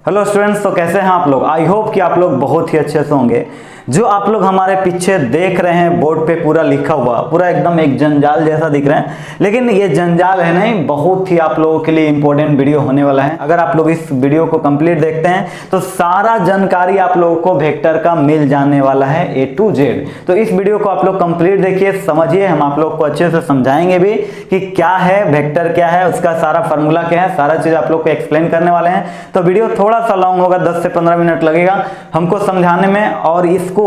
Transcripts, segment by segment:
Hello students, तो कैसे हैं आप लोग। आई होप कि आप लोग बहुत ही अच्छे से होंगे। जो आप लोग हमारे पीछे देख रहे हैं बोर्ड पे पूरा लिखा हुआ, पूरा एकदम एक जंजाल जैसा दिख रहा है, लेकिन ये जंजाल है नहीं, बहुत ही आप लोगों के लिए इंपॉर्टेंट वीडियो होने वाला है। अगर आप लोग इस वीडियो को कंप्लीट देखते हैं तो सारा जानकारी आप लोगों को वेक्टर का मिल जाने वाला है A to Z। तो इस वीडियो को आप लोग कंप्लीट देखिए, समझिए। हम आप लोग को अच्छे से समझाएंगे भी कि क्या है वेक्टर, क्या है उसका सारा फॉर्मूला, क्या है सारा चीज आप लोग को एक्सप्लेन करने वाले हैं। तो वीडियो थोड़ा सा लॉन्ग होगा, 10 से 15 मिनट लगेगा हमको समझाने में। और इसको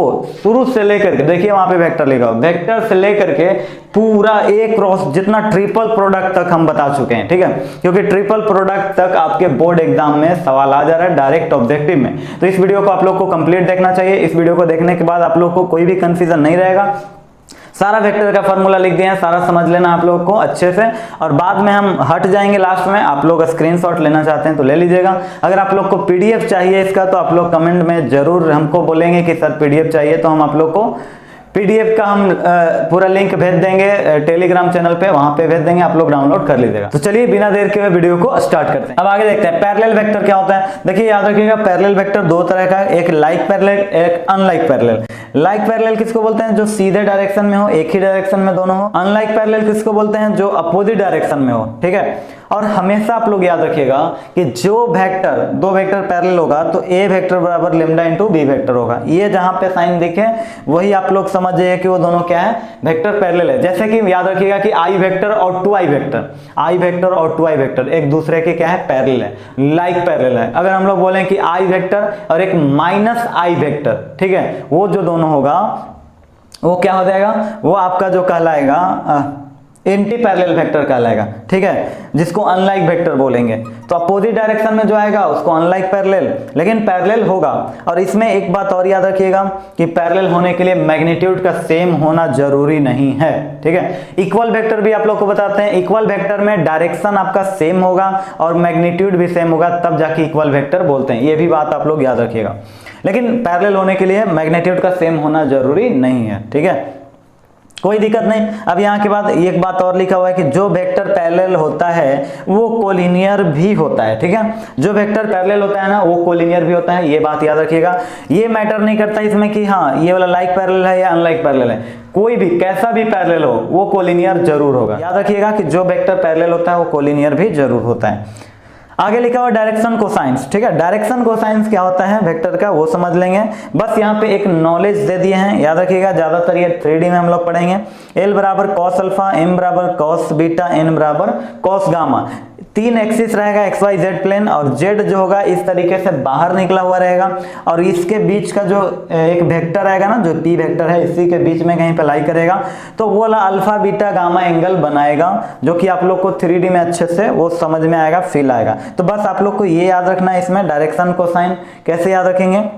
शुरू से लेकर के देखिए, वहां पे वेक्टर लिखा हो, वेक्टर से लेकर के पूरा एक क्रॉस जितना ट्रिपल प्रोडक्ट तक हम बता चुके हैं, ठीक है। क्योंकि ट्रिपल प्रोडक्ट तक आपके बोर्ड एग्जाम में सवाल आ जा रहा है डायरेक्ट ऑब्जेक्टिव में। तो इस वीडियो को आप लोग को कंप्लीट देखना चाहिए। इस वीडियो को देखने के बाद आप लोग को कोई भी कंफ्यूजन नहीं रहेगा। सारा वेक्टर का फॉर्मूला लिख दिए हैं, सारा समझ लेना आप लोगों को अच्छे से। और बाद में हम हट जाएंगे लास्ट में। आप लोग स्क्रीनशॉट लेना चाहते हैं तो ले लीजिएगा। अगर आप लोग को पीडीएफ चाहिए इसका तो आप लोग कमेंट में जरूर हमको बोलेंगे कि सर पीडीएफ चाहिए, तो हम आप लोग को पीडीएफ का हम पूरा लिंक भेज देंगे टेलीग्राम चैनल पे, वहां पे भेज देंगे, आप लोग डाउनलोड कर लीजिएगा। तो चलिए बिना देर के वीडियो को स्टार्ट करते हैं। अब आगे देखते हैं पैरेलल वेक्टर क्या होता है। देखिए याद रखिएगा, पैरेलल वेक्टर दो तरह का है, एक लाइक पैरेलल, एक अनलाइक पैरेलल। लाइक पैरेलल किसको बोलते हैं? जो सीधे डायरेक्शन में हो, एक ही डायरेक्शन में दोनों हो। अनलाइक पैरेलल किसको बोलते हैं? जो अपोजिट डायरेक्शन में हो, ठीक है। और हमेशा आप लोग याद रखिएगा कि जो वेक्टर, दो वेक्टर पैरेलल होगा तो ए वेक्टर बराबर लेमडा इंटू बी वेक्टर होगा। ये जहां पे साइन दिखे वही आप लोग समझ जाइए कि वो दोनों क्या है, वेक्टर पैरेलल है। जैसे कि याद रखिएगा कि आई वेक्टर और 2i वेक्टर, आई वेक्टर और 2i वेक्टर एक दूसरे के क्या है, पैरेलल है, लाइक पैरेलल है। अगर हम लोग बोलें कि आई वेक्टर और एक माइनस आई वेक्टर, ठीक है, वो जो दोनों होगा वो क्या हो जाएगा, वो आपका जो कहलाएगा एंटी पैरेलल वेक्टर कहलाएगा, ठीक है, जिसको अनलाइक वेक्टर बोलेंगे। तो अपोजिट डायरेक्शन में जो आएगा उसको अनलाइक पैरेलल, लेकिन पैरेलल होगा। और इसमें एक बात और याद रखिएगा कि पैरेलल होने के लिए मैग्नीट्यूड का सेम होना जरूरी नहीं है, ठीक है। इक्वल वेक्टर भी आप लोग को बताते हैं, इक्वल वेक्टर में डायरेक्शन आपका सेम होगा और मैग्नीट्यूड भी सेम होगा, तब जाके इक्वल वेक्टर बोलते हैं। ये भी बात आप लोग याद रखिएगा। लेकिन पैरेलल होने के लिए मैग्नीट्यूड का सेम होना जरूरी नहीं है, ठीक है, कोई दिक्कत नहीं। अब यहाँ के बाद एक बात और लिखा हुआ है कि जो वेक्टर पैरेलल होता है वो कोलिनियर भी होता है, ठीक है। जो वेक्टर पैरेलल होता है ना वो कोलिनियर भी होता है, ये बात याद रखिएगा। ये मैटर नहीं करता इसमें कि हाँ ये वाला लाइक पैरेलल है या अनलाइक पैरेलल है, कोई भी कैसा भी पैरेलल हो वो कोलिनियर जरूर होगा। याद रखिएगा कि जो वेक्टर पैरेलल होता है वो कोलिनियर भी जरूर होता है। आगे लिखा हुआ डायरेक्शन कोसाइंस, ठीक है। डायरेक्शन कोसाइंस क्या होता है वेक्टर का वो समझ लेंगे। बस यहाँ पे एक नॉलेज दे दिए हैं, याद रखिएगा। ज्यादातर ये 3D में हम लोग पढ़ेंगे। L बराबर कॉस अल्फा, M बराबर कॉस बीटा, N बराबर कॉस गामा। 3 एक्सिस रहेगा XYZ प्लेन, और Z जो होगा इस तरीके से बाहर निकला हुआ रहेगा। और इसके बीच का जो एक वेक्टर रहेगा ना, जो P वेक्टर है, इसी के बीच में कहीं पे लाई करेगा, तो वो वाला अल्फा बीटा गामा एंगल बनाएगा, जो कि आप लोग को 3D में अच्छे से वो समझ में आएगा, फील आएगा। तो बस आप लोग को ये याद रखना है इसमें डायरेक्शन कोसाइन। कैसे याद रखेंगे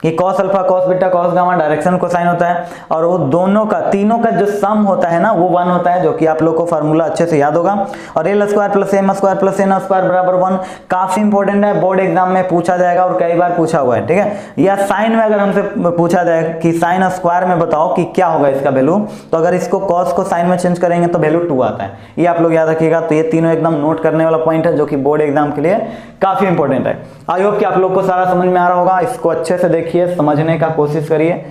कि cos alpha cos beta cos gamma direction cosine होता है, और वो दोनों का, तीनों का जो सम होता है ना वो 1 होता है, जो कि आप लोग को फार्मूला अच्छे से याद होगा। और L square plus M square plus N square बराबर 1 काफी इंपॉर्टेंट है, बोर्ड एग्जाम में पूछा जाएगा और कई बार पूछा हुआ है, ठीक है। या साइन में अगर हमसे पूछा जाए कि साइन स्क्वायर में बताओ कि क्या होगा इसका वैल्यू, तो अगर इसको कॉस को साइन में चेंज करेंगे तो वैल्यू 2 आता है। ये आप लोग याद रखिएगा। तो ये तीनों एकदम नोट करने वाला पॉइंट है, जो कि बोर्ड एग्जाम के लिए काफी इंपॉर्टेंट है। आई होप कि आप लोग को सारा समझ में आ रहा होगा। इसको अच्छे से देखिए, समझने का कोशिश करिए,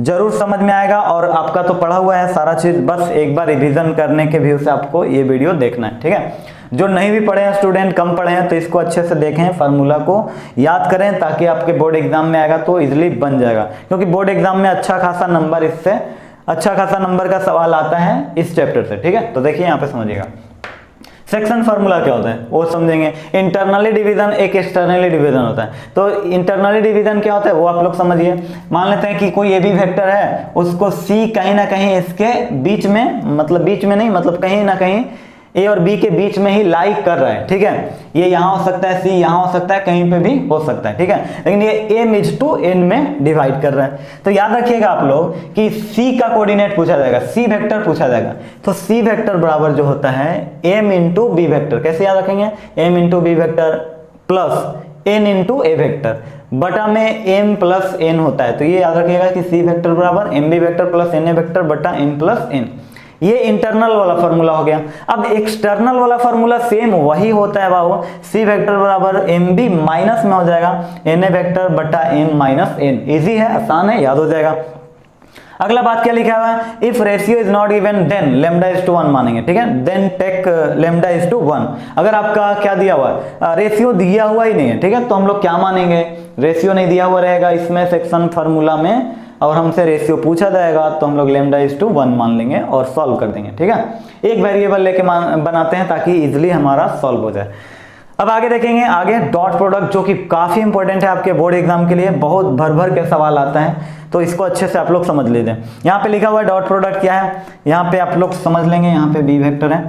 जरूर समझ में आएगा। और आपका तो पढ़ा हुआ है सारा चीज, बस एक बार रिवीजन करने के व्यू से आपको ये वीडियो देखना है, ठीक है। जो नहीं भी पढ़े हैं स्टूडेंट, कम पढ़े हैं, तो इसको अच्छे से देखें, फार्मूला को याद करें, ताकि आपके बोर्ड एग्जाम में आएगा तो इजिली बन जाएगा। क्योंकि बोर्ड एग्जाम में अच्छा खासा नंबर, इससे अच्छा खासा नंबर का सवाल आता है इस चैप्टर से, ठीक है। तो देखिए यहाँ पे समझिएगा सेक्शन फार्मूला क्या होता है वो समझेंगे। इंटरनली डिवीजन एक एक्सटर्नली डिवीजन होता है। तो इंटरनली डिवीजन क्या होता है वो आप लोग समझिए। मान लेते हैं कि कोई ये भी वेक्टर है, उसको C कहीं ना कहीं इसके बीच में, मतलब बीच में नहीं, मतलब कहीं ना कहीं A और B के बीच में ही लाइक कर रहा है, ठीक है। ये यहाँ हो सकता है, C यहाँ हो सकता है, कहीं पे भी हो सकता है, ठीक है। लेकिन ये M इज टू N में डिवाइड कर रहा है। तो याद रखिएगा आप लोग कि C का कोऑर्डिनेट पूछा जाएगा, C वेक्टर पूछा जाएगा। तो C वेक्टर बराबर जो होता है M इंटू B वेक्टर। कैसे याद रखेंगे? M into B vector plus N into A vector बटा में M प्लस N होता है। तो ये याद रखिएगा कि C वेक्टर बराबर MB vector plus NA vector बटा M प्लस N। ये इंटरनल वाला फार्मूला हो गया। अब एक्सटर्नल वाला फार्मूला सेम वही होता है बाबू, सी वेक्टर बराबर एम बी माइनस में हो जाएगा एन ए वेक्टर बटा एम माइनस एन। इजी है, आसान है, याद हो जाएगा। अगला बात क्या लिखा हुआ है, if ratio is not given then lambda is to 1 मानेंगे, ठीक है, then take lambda is to 1। अगर आपका क्या दिया हुआ है, रेशियो दिया हुआ ही नहीं है, ठीक है, तो हम लोग क्या मानेंगे, रेशियो नहीं दिया हुआ रहेगा इसमें सेक्शन फार्मूला में, और हमसे रेशियो पूछा जाएगा तो हम लोग लेमडा इज टू 1 मान लेंगे और सॉल्व कर देंगे, ठीक है। एक वेरिएबल लेके बनाते हैं ताकि इजिली हमारा सॉल्व हो जाए। अब आगे देखेंगे, आगे डॉट प्रोडक्ट जो कि काफी इंपॉर्टेंट है आपके बोर्ड एग्जाम के लिए, बहुत भर भर के सवाल आता है, तो इसको अच्छे से आप लोग समझ लीजिए। यहाँ पे लिखा हुआ है डॉट प्रोडक्ट क्या है, यहाँ पे आप लोग समझ लेंगे, यहाँ पे बी वेक्टर है,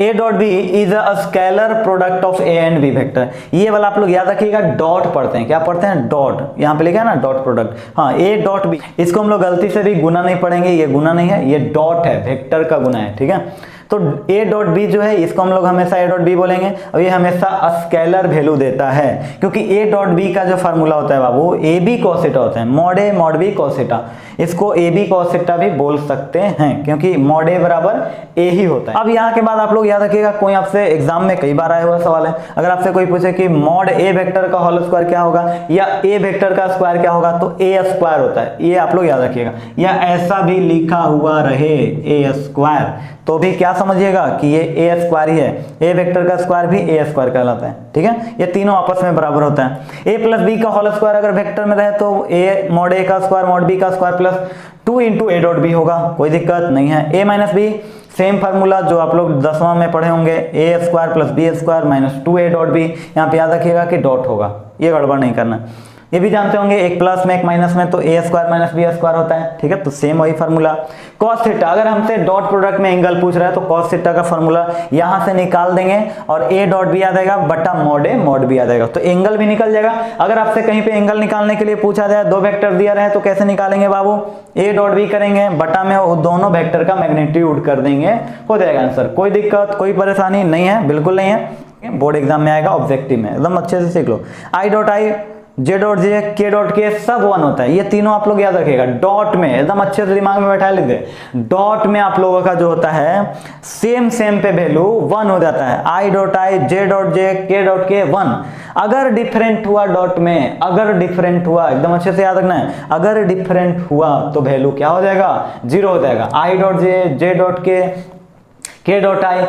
A dot B is a scalar product of A and B vector. ये वाला आप लोग याद रखिएगा, डॉट पढ़ते हैं, क्या पढ़ते हैं, डॉट, यहाँ पे लिखा है ना डॉट प्रोडक्ट, हाँ, ए डॉट बी, इसको हम लोग गलती से भी गुना नहीं पढ़ेंगे, ये गुना नहीं है, ये डॉट है, वेक्टर का गुना है, ठीक है। तो ए डॉट बी जो है इसको हम लोग हमेशा ए डॉट बी बोलेंगे, और ये हमेशा स्केलर वैल्यू देता है, क्योंकि ए डॉट बी का जो फार्मूला होता है बाबू, ए बी कॉसेटा होता है, मॉड ए मॉड बी कॉसेटा, इसको ए बी कॉसेटा भी बोल सकते हैं, क्योंकि मॉड ए बराबर ए ही होता है। अब यहाँ के बाद आप लोग याद रखिएगा, कोई आपसे एग्जाम में कई बार आया हुआ सवाल है, अगर आपसे कोई पूछे कि मॉड ए वेक्टर का होल स्क्वायर क्या होगा, या ए वेक्टर का स्क्वायर क्या होगा, तो ए स्क्वायर होता है, ये आप लोग याद रखिएगा, या ऐसा भी लिखा हुआ रहे ए स्क्वायर, तो भी क्या समझिएगा कि ये ए स्क्वायर ही है, ए वेक्टर का स्क्वायर भी ए स्क्वायर कहलाता है, ठीक है, ये तीनों आपस में बराबर होता है। ए प्लस बी का होल स्क्वायर अगर वेक्टर में रहे तो ए मॉड ए का स्क्वायर मॉड बी का square plus 2 into A dot B होगा, कोई दिक्कत नहीं है। A minus B same formula जो आप लोग 10वां में पढ़े होंगे, ए square plus B square minus 2 A dot B, यहाँ पे याद रखिएगा कि डॉट होगा, ये गड़बड़ नहीं करना। ये भी जानते होंगे एक प्लस में एक माइनस में तो ए स्क्वायर माइनस बी स्क्वायर होता है, ठीक है, तो सेम वही फार्मूला। कॉस थीटा, अगर हमसे डॉट प्रोडक्ट में एंगल पूछ रहा है तो कॉस थीटा का फार्मूला यहां से निकाल देंगे, और ए डॉट बी आ जाएगा बटा मॉड ए मॉड बी आ जाएगा, तो एंगल भी निकल जाएगा। अगर आपसे कहीं पे एंगल निकालने के लिए पूछा जाए, दो वेक्टर दिया रहे तो कैसे निकालेंगे बाबू, ए डॉट बी करेंगे, बटा में वो दोनों वेक्टर का मैग्नीट्यूड कर देंगे, हो जाएगा आंसर। कोई दिक्कत कोई परेशानी नहीं है, बिल्कुल नहीं है, बोर्ड एग्जाम में आएगा, ऑब्जेक्टिव में, एकदम अच्छे से सीख लो। I dot I, J dot J, के डॉट के, सब 1 होता है, ये तीनों आप लोग याद रखिएगा। डॉट में एकदम अच्छे से दिमाग में बैठा लीजिए, डॉट में आप लोगों का जो होता है सेम सेम पे वैल्यू 1 हो जाता है, I dot I, J dot J, के डॉट के 1। अगर डिफरेंट हुआ डॉट में, अगर डिफरेंट हुआ, एकदम अच्छे से याद रखना है, अगर डिफरेंट हुआ तो वैल्यू क्या हो जाएगा, 0 हो जाएगा। आई डॉट जे डॉट के डॉट आई,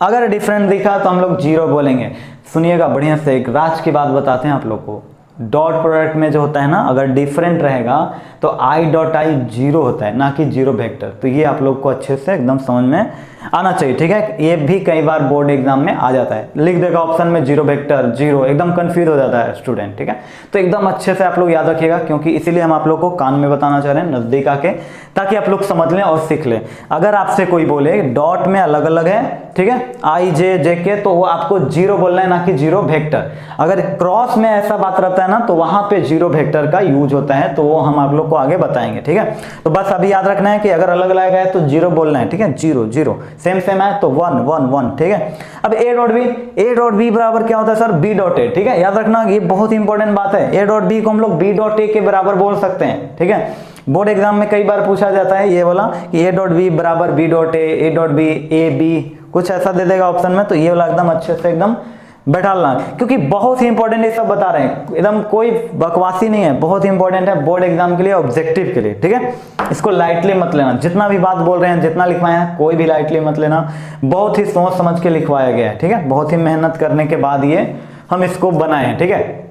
अगर डिफरेंट दिखा तो हम लोग 0 बोलेंगे। सुनिएगा बढ़िया से, एक राज की बात बताते हैं आप लोग को, डॉट प्रोडक्ट में जो होता है ना, अगर डिफरेंट रहेगा तो आई डॉट आई 0 होता है, ना कि 0 वेक्टर, तो ये आप लोग को अच्छे से एकदम समझ में आना चाहिए, ठीक है। ये भी कई बार बोर्ड एग्जाम में आ जाता है, लिख देगा ऑप्शन में 0 वेक्टर 0, एकदम कंफ्यूज हो जाता है स्टूडेंट, ठीक है। तो एकदम अच्छे से आप लोग याद रखिएगा, क्योंकि इसीलिए हम आप लोग को कान में बताना चाह रहे हैं, नजदीक आके, ताकि आप लोग समझ लें और सीख लें। अगर आपसे कोई बोले डॉट में अलग अलग है, ठीक है, आई जे जे के, तो वो आपको 0 बोलना है, ना कि 0 वेक्टर। अगर क्रॉस में ऐसा बात रहता है ना, तो वहां पे 0 वेक्टर का यूज होता है, तो वो हम आप लोग को आगे बताएंगे, ठीक है। तो बस अभी याद रखना है कि अगर अलग अलग है तो 0 बोलना है, ठीक है, 0 0, सेम सेम है तो 1 1 1, ठीक है। अब ए डॉट बी बराबर क्या होता है सर, बी डॉट ए, ठीक है, याद रखना, ये बहुत इंपॉर्टेंट बात है। ए डॉट बी को हम लोग बी डॉट ए के बराबर बोल सकते हैं, ठीक है। बोर्ड एग्जाम में कई बार पूछा जाता है ये वाला कि ए डॉट बी बराबर B dot A dot B, A B, कुछ ऐसा दे देगा ऑप्शन में, तो ये वाला एकदम अच्छे से एकदम बैठालना, क्योंकि बहुत ही इंपॉर्टेंट ये सब बता रहे हैं, एकदम कोई बकवासी नहीं है, बहुत ही इंपॉर्टेंट है बोर्ड एग्जाम के लिए, ऑब्जेक्टिव के लिए, ठीक है। इसको लाइटली मत लेना, जितना भी बात बोल रहे हैं, जितना लिखवाए हैं, कोई भी लाइटली मत लेना, बहुत ही सोच समझ के लिखवाया गया है, ठीक है, बहुत ही मेहनत करने के बाद ये हम इसको बनाए हैं, ठीक है।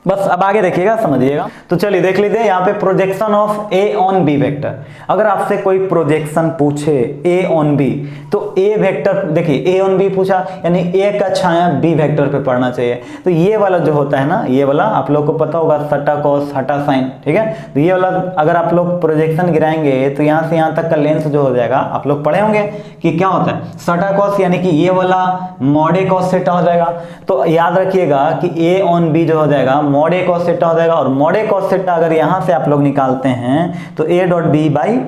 बस अब आगे देखिएगा, समझिएगा। तो चलिए देख लीजिए यहाँ पे projection of A on B vector. अगर आपसे कोई प्रोजेक्शन पूछे ए ऑन बी, तो ए वेक्टर, देखिए ए ऑन बी पूछा, यानी ए का छाया बी वेक्टर पे पड़ना चाहिए। तो ये वाला जो होता है ना, ये वाला आप लोग को पता होगा, सटा कॉस हटा साइन, ठीक है। तो ये वाला अगर आप लोग प्रोजेक्शन गिराएंगे तो यहाँ से यहाँ तक का लेंस जो हो जाएगा, आप लोग पढ़े होंगे कि क्या होता है, सटा कॉस, यानी कि ये वाला मॉड ए कॉस थीटा हो जाएगा। तो याद रखिएगा कि ए ऑन बी जो हो जाएगा मॉड ए कॉस थीटा हो जाएगा, और मॉड ए कॉस थीटा अगर यहां से आप लोग निकालते हैं तो A dot B by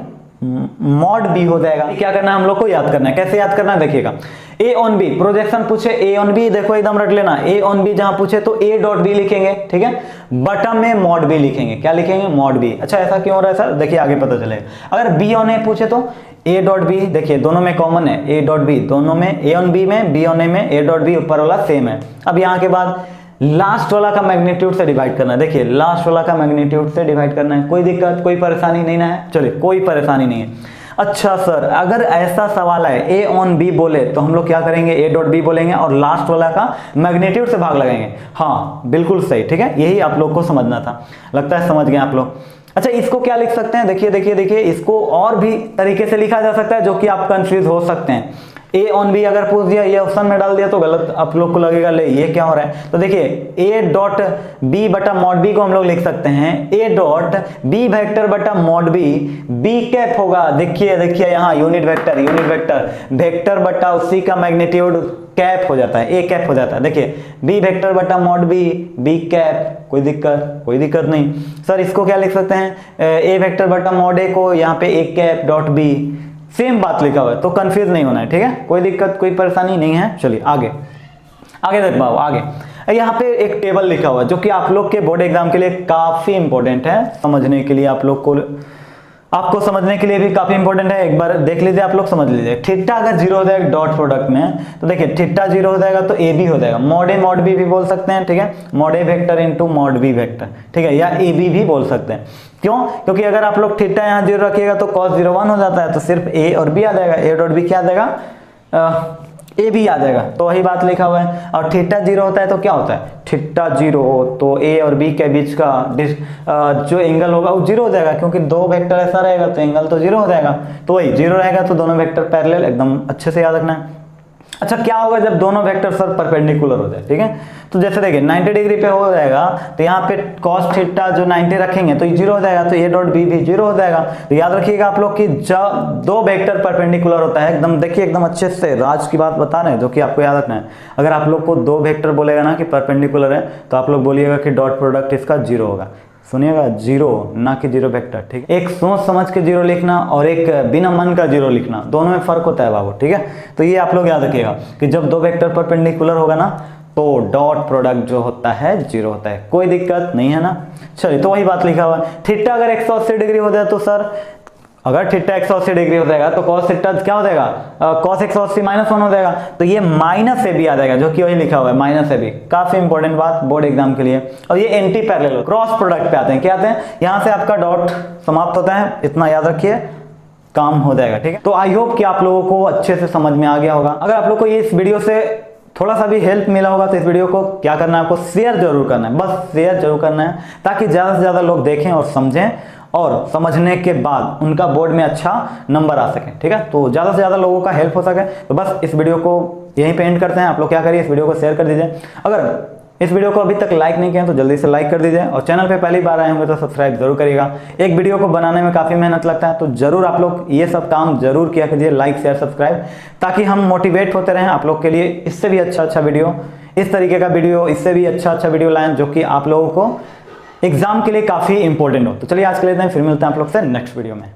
mod B हो जाएगा। क्या करना है हम लोग को, याद करना है। कैसे याद करना है देखिएगा, ए ऑन बी प्रोजेक्शन पूछे, ए ऑन बी देखो एकदम रट लेना, ए ऑन बी जहां पूछे तो ए डॉट बी लिखेंगे, ठीक है, बटम में मॉड बी लिखेंगे, क्या लिखेंगे, मॉड बी। अच्छा ऐसा क्यों हो रहा है सर, देखिए आगे पता चलेगा। अगर बी ऑन ए पूछे तो ए डॉट बी, देखिए दोनों में कॉमन है, ए डॉट बी दोनों में, ए ऑन बी में, बी ऑन ए में, ए डॉट बी ऊपर वाला सेम है। अब यहाँ के बाद लास्ट वाला का मैग्नीट्यूड से डिवाइड करना है, देखिए लास्ट वाला का मैग्नीट्यूड से डिवाइड करना है, कोई दिक्कत कोई परेशानी नहीं ना है, चलिए कोई परेशानी नहीं है। अच्छा सर अगर ऐसा सवाल है ए ऑन बी बोले तो हम लोग क्या करेंगे, ए डॉट बी बोलेंगे और लास्ट वाला का मैग्नीट्यूड से भाग लगाएंगे। हाँ बिल्कुल सही, ठीक है, यही आप लोग को समझना था, लगता है समझ गए आप लोग। अच्छा इसको क्या लिख सकते हैं, देखिए देखिए देखिए, इसको और भी तरीके से लिखा जा सकता है जो कि आप कंफ्यूज हो सकते हैं। ए ऑन बी अगर पूछ दिया, ये ऑप्शन में डाल दिया तो गलत आप लोग को लगेगा, ले ये क्या हो रहा है। तो देखिए ए डॉट बी बटा मॉड बी को हम लोग लिख सकते हैं ए डॉट बी वेक्टर बटा मॉड बी, बी कैप होगा, देखिए देखिए यहाँ यूनिट वेक्टर, वेक्टर बटा उसी का मैग्नीट्यूड कैप हो जाता है, ए कैप हो जाता है। देखिए बी वेक्टर बटा मॉड बी, बी कैप, कोई दिक्कत नहीं। सर इसको क्या लिख सकते हैं, ए वेक्टर बटा मॉड ए को यहाँ पे A cap dot B, same बात लिखा हुआ है तो कंफ्यूज नहीं होना है, ठीक है, कोई दिक्कत कोई परेशानी नहीं है। चलिए आगे देख पाओ, आगे यहाँ पे एक टेबल लिखा हुआ है जो कि आप लोग के बोर्ड एग्जाम के लिए काफी इंपॉर्टेंट है, समझने के लिए आपको समझने के लिए भी काफी इंपॉर्टेंट है। एक बार देख लीजिए, आप लोग समझ लीजिए। थीटा अगर जीरो हो जाएगा डॉट प्रोडक्ट में तो देखिए थीटा जीरो हो जाएगा तो ए बी हो जाएगा, मॉड ए मॉड बी भी बोल सकते हैं, ठीक है, mod A vector into mod B vector, ठीक है, या ए बी भी बोल सकते हैं। क्यों, क्योंकि अगर आप लोग थीटा यहाँ जीरो रखिएगा तो cos 0 1 हो जाता है, तो सिर्फ ए और बी आ जाएगा, ए डॉट बी क्या आ जाएगा, ए बी आ जाएगा, तो वही बात लिखा हुआ है। और थीटा जीरो होता है तो क्या होता है, थीटा जीरो तो ए और बी के बीच का जो एंगल होगा वो जीरो हो जाएगा, क्योंकि दो वेक्टर ऐसा रहेगा तो एंगल तो जीरो हो जाएगा, तो वही जीरो रहेगा तो दोनों वेक्टर पैरेलल, एकदम अच्छे से याद रखना है। अच्छा क्या होगा जब दोनों वेक्टर सर परपेंडिकुलर हो जाए, ठीक है, तो जैसे देखिए 90 डिग्री पे हो जाएगा तो यहाँ पे cos थीटा जो 90 रखेंगे तो ये जीरो हो जाएगा, तो ए डॉट बी भी जीरो हो जाएगा। तो याद रखिएगा आप लोग कि जब दो वेक्टर परपेंडिकुलर होता है, एकदम देखिए एकदम अच्छे से राज की बात बता रहे हैं जो कि आपको याद रखना है। अगर आप लोग को दो वेक्टर बोलेगा ना कि परपेंडिकुलर है तो आप लोग बोलिएगा कि डॉट प्रोडक्ट इसका जीरो होगा, सुनिएगा जीरो, ना कि जीरो वेक्टर, ठीक है। एक सोच समझ के जीरो लिखना और एक बिना मन का जीरो लिखना, दोनों में फर्क होता है बाबू, ठीक है। तो ये आप लोग याद रखिएगा कि जब दो वेक्टर परपेंडिकुलर होगा ना तो डॉट प्रोडक्ट जो होता है जीरो होता है, कोई दिक्कत नहीं है ना। चलिए तो वही बात लिखा हुआ है। थीटा अगर 180 डिग्री हो जाए तो सर, अगर थीटा 180 डिग्री हो जाएगा तो cos थीटा क्या हो जाएगा, cos 180 -1 हो जाएगा, तो ये माइनस ए बी आ जाएगा, जो कि वही लिखा हुआ है माइनस ए बी। काफी इंपॉर्टेंट बात बोर्ड एग्जाम के लिए। और ये एंटी पैरेलल क्रॉस प्रोडक्ट पे आते हैं, क्या आते हैं, यहाँ से आपका डॉट समाप्त होता है, इतना याद रखिए, काम हो जाएगा, ठीक है। तो आई होप कि आप लोगों को अच्छे से समझ में आ गया होगा। अगर आप लोग को ये इस वीडियो से थोड़ा सा भी हेल्प मिला होगा तो इस वीडियो को क्या करना है, आपको शेयर जरूर करना है, बस शेयर जरूर करना है, ताकि ज्यादा से ज्यादा लोग देखें और समझें और समझने के बाद उनका बोर्ड में अच्छा नंबर आ सके, ठीक है। तो ज़्यादा से ज़्यादा लोगों का हेल्प हो सके, तो बस इस वीडियो को यहीं पे एंड करते हैं। आप लोग क्या करिए, इस वीडियो को शेयर कर दीजिए। अगर इस वीडियो को अभी तक लाइक नहीं किया तो जल्दी से लाइक कर दीजिए, और चैनल पे पहली बार आए होंगे तो सब्सक्राइब जरूर करिएगा। एक वीडियो को बनाने में काफ़ी मेहनत लगता है, तो जरूर आप लोग ये सब काम जरूर किया कीजिए, लाइक शेयर सब्सक्राइब, ताकि हम मोटिवेट होते रहें आप लोग के लिए इससे भी अच्छा वीडियो, इस तरीके का वीडियो, इससे भी अच्छा वीडियो लाएँ जो कि आप लोगों को एग्जाम के लिए काफी इंपॉर्टेंट हो। तो चलिए आज के लिए इतना ही, फिर मिलते हैं आप लोग से नेक्स्ट वीडियो में।